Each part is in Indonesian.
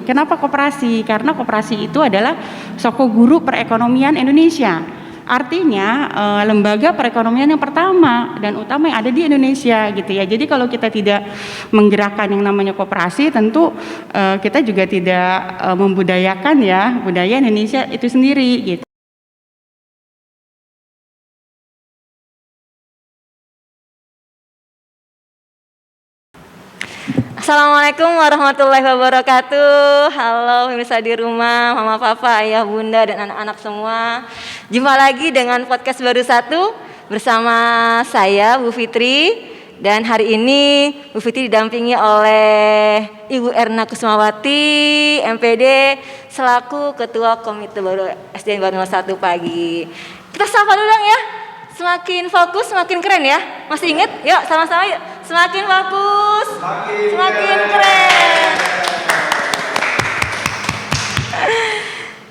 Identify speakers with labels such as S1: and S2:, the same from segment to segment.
S1: Kenapa koperasi? Karena koperasi itu adalah soko guru perekonomian Indonesia. Artinya lembaga perekonomian yang pertama dan utama yang ada di Indonesia gitu ya. Jadi kalau kita tidak menggerakkan yang namanya koperasi, tentu kita juga tidak membudayakan ya budaya Indonesia itu sendiri gitu.
S2: Assalamualaikum warahmatullahi wabarakatuh. Halo pemirsa di rumah, mama, papa, ayah, bunda, dan anak-anak semua. Jumpa lagi dengan podcast baru satu bersama saya Bu Fitri. Dan hari ini Bu Fitri didampingi oleh Ibu Erna Kusmawati, MPD, selaku Ketua Komite Baru SDN Baru 01 pagi. Kita sapa dulu dong ya. Semakin fokus, semakin keren ya. Masih ingat? Yuk sama-sama yuk. Semakin fokus, semakin keren.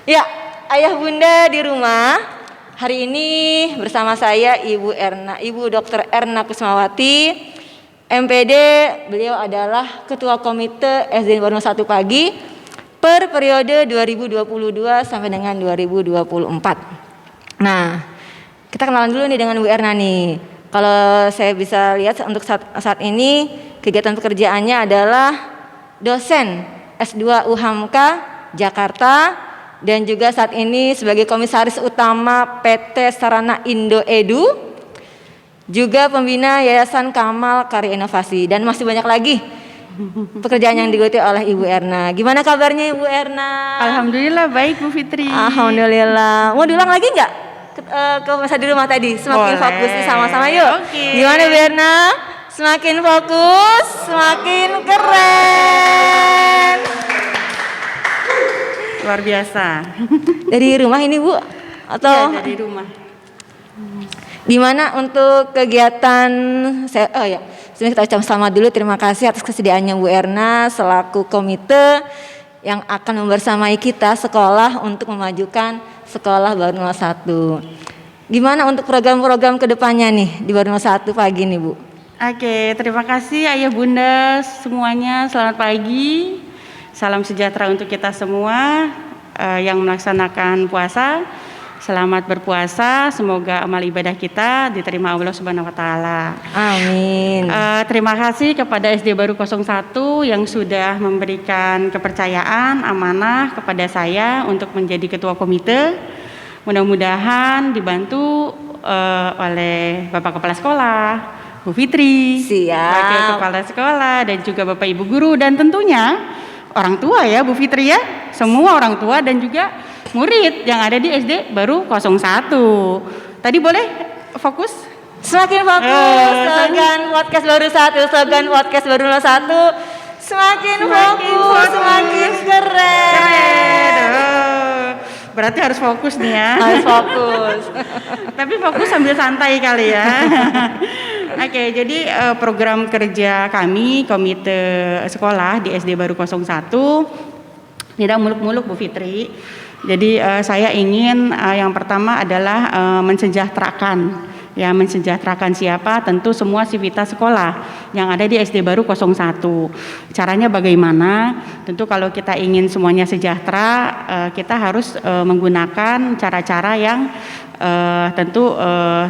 S2: Ya, ayah bunda di rumah. Hari ini bersama saya Ibu Dr. Erna Kusmawati, MPD. Beliau adalah Ketua Komite SDN Baru 01 pagi per periode 2022 sampai dengan 2024. Nah, kita kenalan dulu nih dengan Bu Erna nih. Kalau saya bisa lihat untuk saat ini kegiatan pekerjaannya adalah dosen S2 UHAMK Jakarta dan juga saat ini sebagai komisaris utama PT Sarana Indo Edu, juga pembina Yayasan Kamal Karya Inovasi, dan masih banyak lagi pekerjaan yang digeluti oleh Ibu Erna. Gimana kabarnya Ibu Erna?
S1: Alhamdulillah baik Bu Fitri.
S2: Alhamdulillah. Mau diulang lagi nggak? Ke masa di rumah tadi, semakin
S1: Boleh.
S2: fokus nih sama-sama yuk.
S1: Oke.
S2: Gimana Bu Erna? Semakin fokus, semakin keren.
S1: Luar biasa.
S2: Dari rumah ini Bu? Atau
S1: Iya, dari rumah.
S2: gimana untuk kegiatan saya? Oh ya, sebelumnya kita ucapkan selamat dulu. Terima kasih atas kesediaannya Bu Erna selaku komite yang akan membersamai kita sekolah untuk memajukan sekolah Baru 01. Gimana untuk program-program kedepannya nih di Baru 01 pagi nih Bu?
S1: Oke, terima kasih ayah bunda semuanya. Selamat pagi. Salam sejahtera untuk kita semua yang melaksanakan puasa. Selamat berpuasa. Semoga amal ibadah kita diterima Allah Subhanahu wa taala.
S2: Amin.
S1: Terima kasih kepada SD Baru 01 yang sudah memberikan kepercayaan amanah kepada saya untuk menjadi ketua komite. Mudah-mudahan dibantu oleh Bapak Kepala Sekolah, Bu Fitri,
S2: Siap.
S1: Wakil Kepala Sekolah, dan juga Bapak Ibu Guru, dan tentunya orang tua ya Bu Fitri ya. Semua orang tua dan juga murid yang ada di SD Baru 01. Tadi boleh fokus?
S2: Semakin fokus, slogan podcast Baru 1, slogan podcast Baru 01. Semakin fokus, semakin keren.
S1: Berarti harus fokus nih ya.
S2: Harus fokus.
S1: Tapi fokus sambil santai kali ya. Oke, jadi program kerja kami komite sekolah di SD Baru 01 tidak muluk-muluk Bu Fitri. Jadi saya ingin yang pertama adalah mensejahterakan. Ya, mensejahterakan siapa? Tentu semua sivitas sekolah yang ada di SD Baru 01. Caranya bagaimana? Tentu kalau kita ingin semuanya sejahtera, kita harus menggunakan cara-cara yang tentu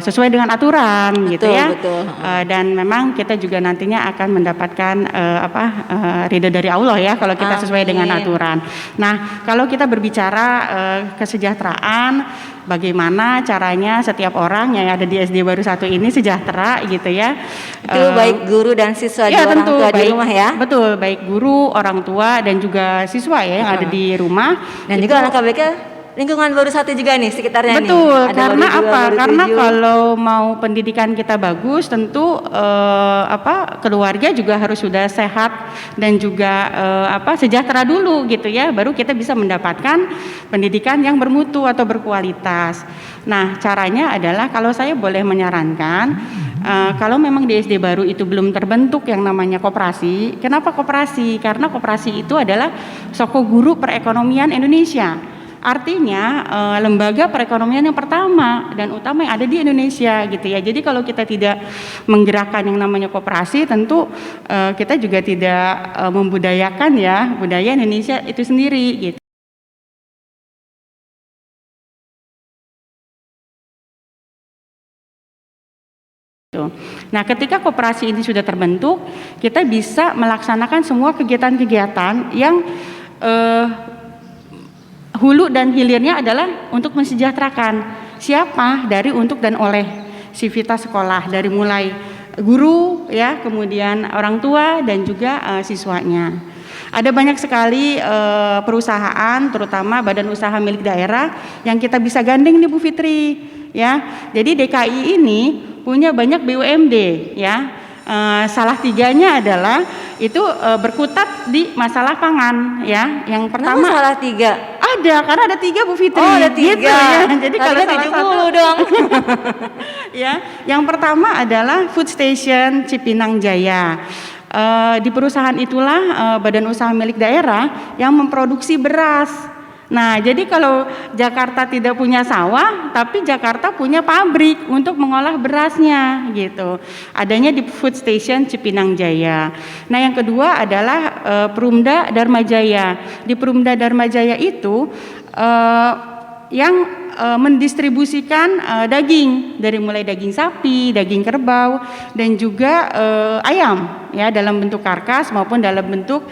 S1: sesuai dengan aturan, betul, gitu ya.
S2: Betul.
S1: Dan memang kita juga nantinya akan mendapatkan ridho dari Allah ya kalau kita sesuai dengan aturan. Nah, kalau kita berbicara kesejahteraan, bagaimana caranya setiap orang yang ada di SD Baru 1 ini sejahtera gitu ya.
S2: Itu baik guru dan siswa
S1: ya,
S2: orang
S1: tentu,
S2: tua
S1: baik,
S2: di rumah ya.
S1: Betul, baik guru, orang tua dan juga siswa ya yang ada di rumah.
S2: Dan juga anak KBK lingkungan Baru 1 juga nih sekitarnya.
S1: Betul,
S2: nih. Ada
S1: karena
S2: Baru 2,
S1: apa?
S2: Baru
S1: Karena
S2: 7.
S1: kalau mau pendidikan kita bagus, tentu keluarga juga harus sudah sehat dan juga sejahtera dulu gitu ya, baru kita bisa mendapatkan pendidikan yang bermutu atau berkualitas. Nah, caranya adalah kalau saya boleh menyarankan, kalau memang di SD Baru itu belum terbentuk yang namanya koperasi. Kenapa koperasi? Karena koperasi itu adalah soko guru perekonomian Indonesia. Artinya lembaga perekonomian yang pertama dan utama yang ada di Indonesia gitu ya. Jadi kalau kita tidak menggerakkan yang namanya koperasi, tentu kita juga tidak membudayakan ya budaya Indonesia itu sendiri gitu. Nah, ketika koperasi ini sudah terbentuk, kita bisa melaksanakan semua kegiatan-kegiatan yang hulu dan hilirnya adalah untuk mensejahterakan siapa dari, untuk, dan oleh sivitas sekolah, dari mulai guru ya, kemudian orang tua dan juga siswanya. Ada banyak sekali perusahaan, terutama badan usaha milik daerah yang kita bisa gandeng nih Bu Fitri ya. Jadi DKI ini punya banyak BUMD ya. Salah tiganya adalah itu berkutat di masalah pangan ya. Yang pertama,
S2: Kenapa salah 3?
S1: ada, karena ada 3 Bu Fitri.
S2: Oh, ada 3.
S1: Gitu, ya. Jadi kalau salah
S2: 70
S1: satu
S2: dong.
S1: ya, yang pertama adalah Food Station Cipinang Jaya. Di perusahaan itulah badan usaha milik daerah yang memproduksi beras. Nah, jadi kalau Jakarta tidak punya sawah, tapi Jakarta punya pabrik untuk mengolah berasnya gitu. Adanya di Food Station Cipinang Jaya. Nah, yang kedua adalah Perumda Dharma Jaya. Di Perumda Dharma Jaya itu yang mendistribusikan daging, dari mulai daging sapi, daging kerbau, dan juga ayam ya, dalam bentuk karkas maupun dalam bentuk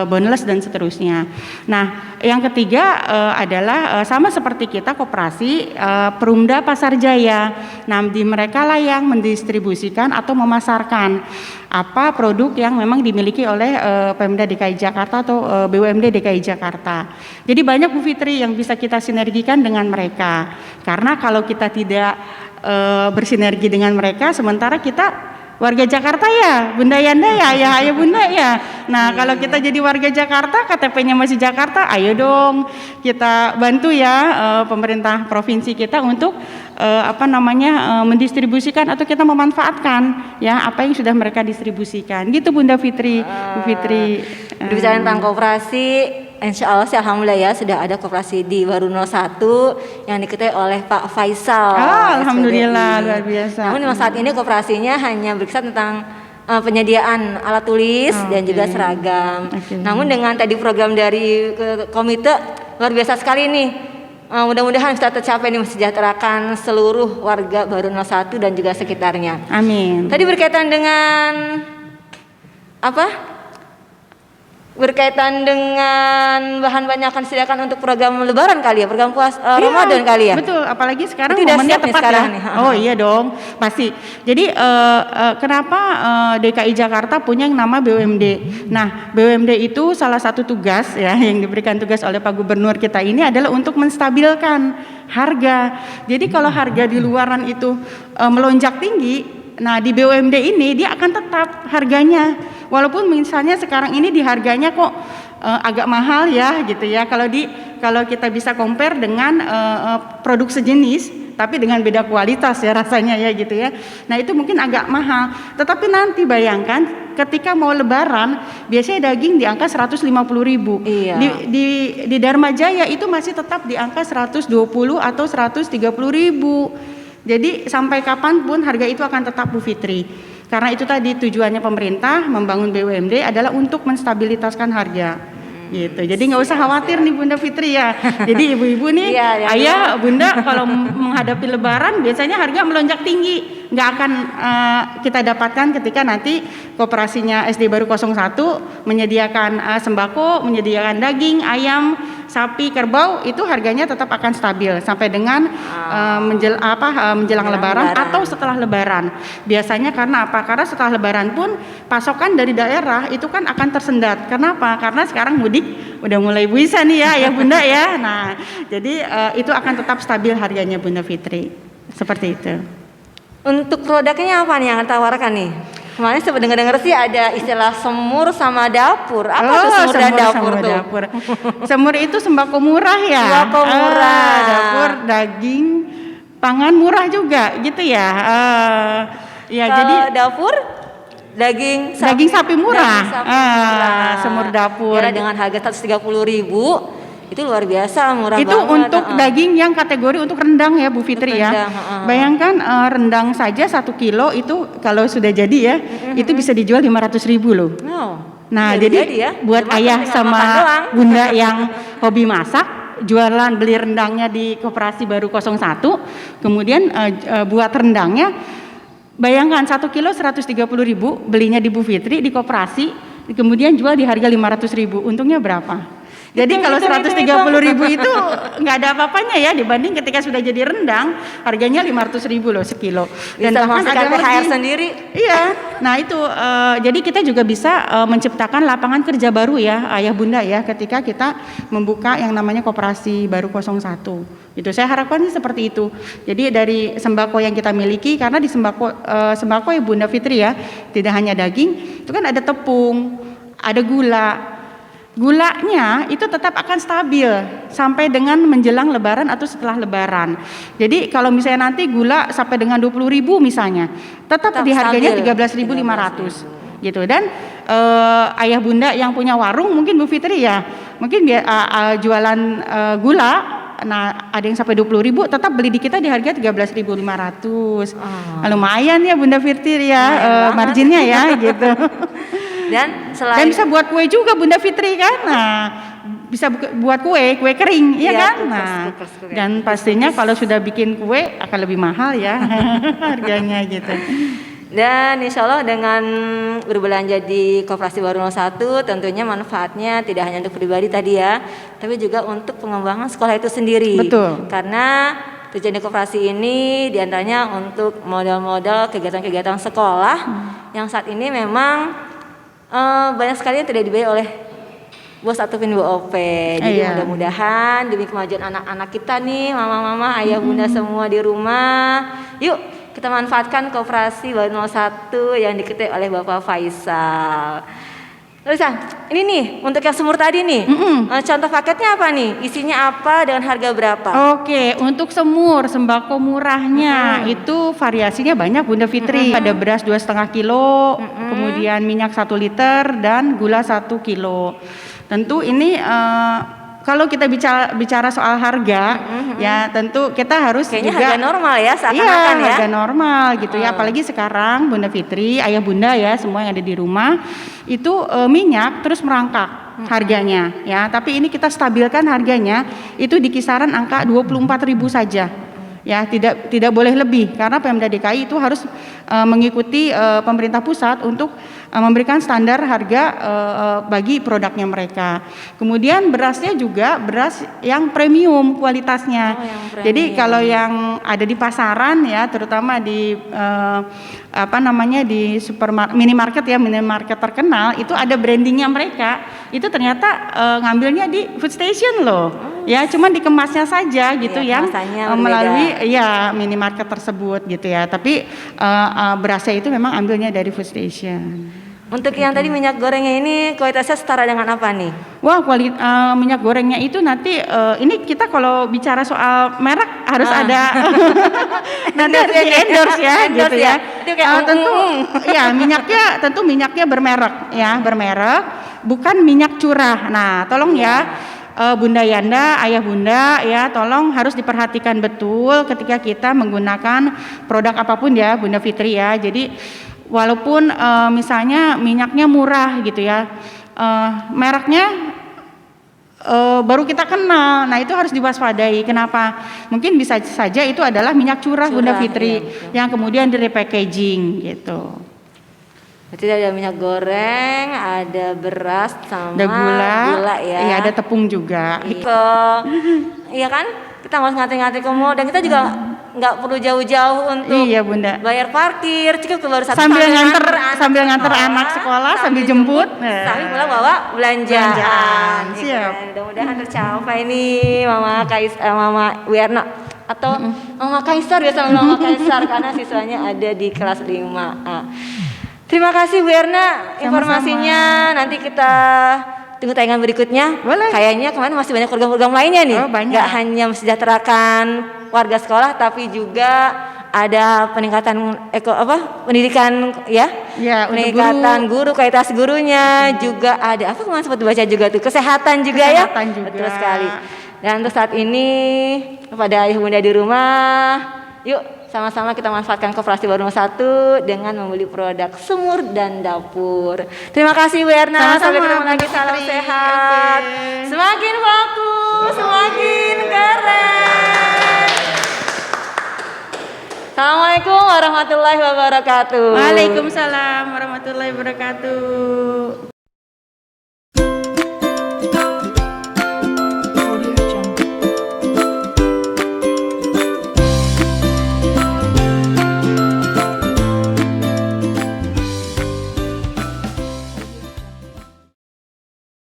S1: boneless dan seterusnya. Nah, yang ketiga adalah sama seperti kita koperasi, Perumda Pasar Jaya. Nah, di mereka lah yang mendistribusikan atau memasarkan apa produk yang memang dimiliki oleh Pemda DKI Jakarta atau BUMD DKI Jakarta. Jadi banyak Bu Fitri yang bisa kita sinergikan dengan mereka. Karena kalau kita tidak bersinergi dengan mereka, sementara kita warga Jakarta ya, Bunda Yanda ya, ayo Bunda ya. Nah, kalau kita jadi warga Jakarta, KTP-nya masih Jakarta, ayo dong kita bantu ya pemerintah provinsi kita untuk mendistribusikan atau kita memanfaatkan ya apa yang sudah mereka distribusikan. Gitu Bunda Fitri, Bu Fitri.
S2: Berbicara tentang koperasi, insya Allah sih alhamdulillah ya sudah ada koperasi di Baru 01 yang diketuai oleh Pak Faisal.
S1: Alhamdulillah, luar biasa.
S2: Namun saat ini koperasinya hanya berkisar tentang penyediaan alat tulis dan juga seragam. Namun dengan tadi program dari komite luar biasa sekali nih. Mudah-mudahan bisa tercapai nih, mensejahterakan seluruh warga Baru 01 dan juga sekitarnya.
S1: Amin.
S2: Tadi berkaitan dengan apa? Berkaitan dengan bahan-bahan yang akan disediakan untuk program Lebaran kali ya, program Ramadan kali ya.
S1: Betul, apalagi sekarang
S2: itu
S1: momennya
S2: siap
S1: tepat
S2: sekarang
S1: ya.
S2: nih.
S1: Oh iya dong, pasti. Jadi kenapa DKI Jakarta punya yang nama BUMD? Nah, BUMD itu salah satu tugas ya yang diberikan tugas oleh Pak Gubernur kita ini adalah untuk menstabilkan harga. Jadi kalau harga di luaran itu melonjak tinggi, nah di BUMD ini dia akan tetap harganya. Walaupun misalnya sekarang ini di harganya kok agak mahal ya gitu ya. Kalau kita bisa compare dengan produk sejenis tapi dengan beda kualitas ya rasanya ya gitu ya. Nah, itu mungkin agak mahal. Tetapi nanti bayangkan ketika mau Lebaran biasanya daging di angka 150.000.
S2: Iya.
S1: Di Dharma Jaya itu masih tetap di angka 120 atau 130.000. Jadi sampai kapanpun harga itu akan tetap Bu Fitri. Karena itu tadi tujuannya pemerintah membangun BUMD adalah untuk menstabilitaskan harga. Gitu. Jadi nggak usah khawatir nih Bunda Fitri ya. Jadi ibu-ibu nih, ayah, Bunda kalau menghadapi Lebaran biasanya harga melonjak tinggi. Nggak akan kita dapatkan ketika nanti koperasinya SD Baru 01 menyediakan sembako, menyediakan daging, ayam, sapi, kerbau, itu harganya tetap akan stabil sampai dengan menjelang Lebaran atau setelah Lebaran. Biasanya karena apa? Karena setelah Lebaran pun pasokan dari daerah itu kan akan tersendat. Kenapa? Karena sekarang mudik udah mulai bisa nih ya Bunda ya. Nah, jadi itu akan tetap stabil harganya Bunda Fitri. Seperti itu.
S2: Untuk produknya apa nih yang tawarkan nih? Kemarin sempat dengar-dengar sih ada istilah semur sama dapur. Apa tuh semur dan dapur tuh? Dapur.
S1: Semur itu sembako murah ya.
S2: Sembako murah.
S1: Dapur, daging, pangan murah juga gitu ya. Ya jadi
S2: dapur daging
S1: sapi murah.
S2: Daging sapi murah.
S1: Semur dapur.
S2: Kira dengan harga 130.000 Itu luar biasa, murah
S1: Itu
S2: banget.
S1: untuk daging yang kategori untuk rendang ya Bu Fitri
S2: Untuk
S1: ya.
S2: rendang,
S1: Bayangkan rendang saja 1 kilo itu kalau sudah jadi ya, itu bisa dijual 500.000 loh. Nah, jadi
S2: ya.
S1: buat
S2: Cuma
S1: ayah
S2: tinggal
S1: sama
S2: makan doang.
S1: bunda yang hobi masak, jualan beli rendangnya di Koperasi Baru 01, kemudian buat rendangnya, bayangkan 1 kilo 130.000, belinya di Bu Fitri di Koperasi, kemudian jual di harga 500.000, untungnya berapa? Jadi kalau 130.000 itu nggak ada apa-apanya ya dibanding ketika sudah jadi rendang harganya 500.000 loh sekilo. Dan
S2: Bisa
S1: bahkan
S2: menghasilkan
S1: ada
S2: THR
S1: lagi.
S2: sendiri.
S1: Iya, nah itu jadi kita juga bisa menciptakan lapangan kerja baru ya ayah bunda ya ketika kita membuka yang namanya Koperasi Baru 01. Itu saya harapkan sih seperti itu. Jadi dari sembako yang kita miliki, karena di sembako ya Bunda Fitri ya tidak hanya daging, itu kan ada tepung, ada gula. Gulanya itu tetap akan stabil sampai dengan menjelang lebaran atau setelah lebaran. Jadi kalau misalnya nanti gula sampai dengan 20.000 misalnya, tetap di harganya 13.500 gitu. Dan ayah bunda yang punya warung mungkin Bu Fitri ya, mungkin jualan gula, nah ada yang sampai 20.000, tetap beli di kita di harga 13.500. Lumayan ya Bunda Fitri ya, marginnya ya gitu.
S2: Dan
S1: bisa buat kue juga Bunda Fitri kan. Nah, bisa buat kue kering, iya kan? Nah, dan pastinya kalau sudah bikin kue akan lebih mahal ya harganya gitu.
S2: Dan insya Allah dengan berbelanja di Koperasi Baru 01 tentunya manfaatnya tidak hanya untuk pribadi tadi ya, tapi juga untuk pengembangan sekolah itu sendiri.
S1: Betul.
S2: Karena tujuan di koperasi ini diantaranya untuk modal-modal kegiatan-kegiatan sekolah yang saat ini memang banyak sekali yang tidak dibayar oleh bos ataupun Bu OP. Jadi mudah-mudahan demi kemajuan anak-anak kita nih, mama-mama, ayah bunda semua di rumah, yuk kita manfaatkan Koperasi Baru 01 yang diketuai oleh Bapak Faisal. Terus ini nih untuk yang semur tadi nih, contoh paketnya apa nih? Isinya apa dengan harga berapa?
S1: Oke, untuk semur sembako murahnya itu variasinya banyak Bunda Fitri. Ada beras 2,5 kilo, kemudian minyak 1 liter dan gula 1 kilo. Tentu ini kalau kita bicara soal harga, ya tentu kita harus
S2: kayaknya
S1: juga
S2: harga normal ya seakan-akan ya.
S1: Harga normal gitu ya. Apalagi sekarang Bunda Fitri, ayah bunda ya semua yang ada di rumah itu minyak terus merangkak harganya ya. Tapi ini kita stabilkan harganya itu di kisaran angka 24.000 saja. Ya, tidak boleh lebih karena Pemda DKI itu harus mengikuti pemerintah pusat untuk memberikan standar harga bagi produknya mereka. Kemudian berasnya juga beras yang premium kualitasnya. Jadi kalau yang ada di pasaran ya, terutama di di minimarket ya, minimarket terkenal itu ada brandingnya mereka. Itu ternyata ngambilnya di food station loh. Ya, cuman dikemasnya saja gitu yang melalui minimarket tersebut gitu ya. Tapi berasnya itu memang ambilnya dari food station.
S2: Untuk yang tadi minyak gorengnya ini kualitasnya setara dengan apa nih?
S1: Wah, minyak gorengnya itu nanti ini kita kalau bicara soal merek harus ada nanti harus di endorse ya gitu ya. Tentu ya minyaknya bermerek ya, bukan minyak curah. Nah, tolong ya Bunda Yanda, ayah bunda ya, tolong harus diperhatikan betul ketika kita menggunakan produk apapun ya Bunda Fitri ya. Jadi walaupun misalnya minyaknya murah gitu ya, mereknya baru kita kenal, nah itu harus diwaspadai. Kenapa? Mungkin bisa saja itu adalah minyak curah Bunda Fitri yang kemudian di-repackaging gitu.
S2: Berarti ada minyak goreng, ada beras sama
S1: ada gula ya. Iya, ada tepung juga.
S2: Iya kan? Kita nggak ngantri-ngantri ke mall, dan kita juga nggak perlu jauh-jauh untuk
S1: Bunda.
S2: bayar parkir, cukup keluar satu
S1: sambil nganter anak sekolah, sambil jemput,
S2: sambil pulang bawa belanjaan.
S1: Siap.
S2: Mudah-mudahan tercapai nih Mama Wierna atau Mama Kaisar, biasa Mama Kaisar karena siswanya ada di kelas 5A. Terima kasih Bu Erna informasinya. Nanti kita tunggu tayangan berikutnya.
S1: Boleh.
S2: Kayaknya kemarin masih banyak program-program lainnya nih.
S1: Banyak.
S2: Gak hanya mesejahterakan warga sekolah, tapi juga ada peningkatan pendidikan ya,
S1: Ya, untuk
S2: peningkatan guru, kualitas gurunya, juga ada apa kemarin sempat dibaca juga tuh, kesehatan juga ya.
S1: Kesehatan juga.
S2: Betul sekali. Dan untuk saat ini kepada ayah bunda di rumah, yuk sama-sama kita manfaatkan Koperasi Baru 1 dengan membeli produk sumur dan dapur. Terima kasih Bu Erna. Sampai ketemu lagi. Salam sehat.
S1: Oke.
S2: Semakin bagus, semakin keren. Assalamualaikum warahmatullahi wabarakatuh.
S1: Waalaikumsalam warahmatullahi wabarakatuh.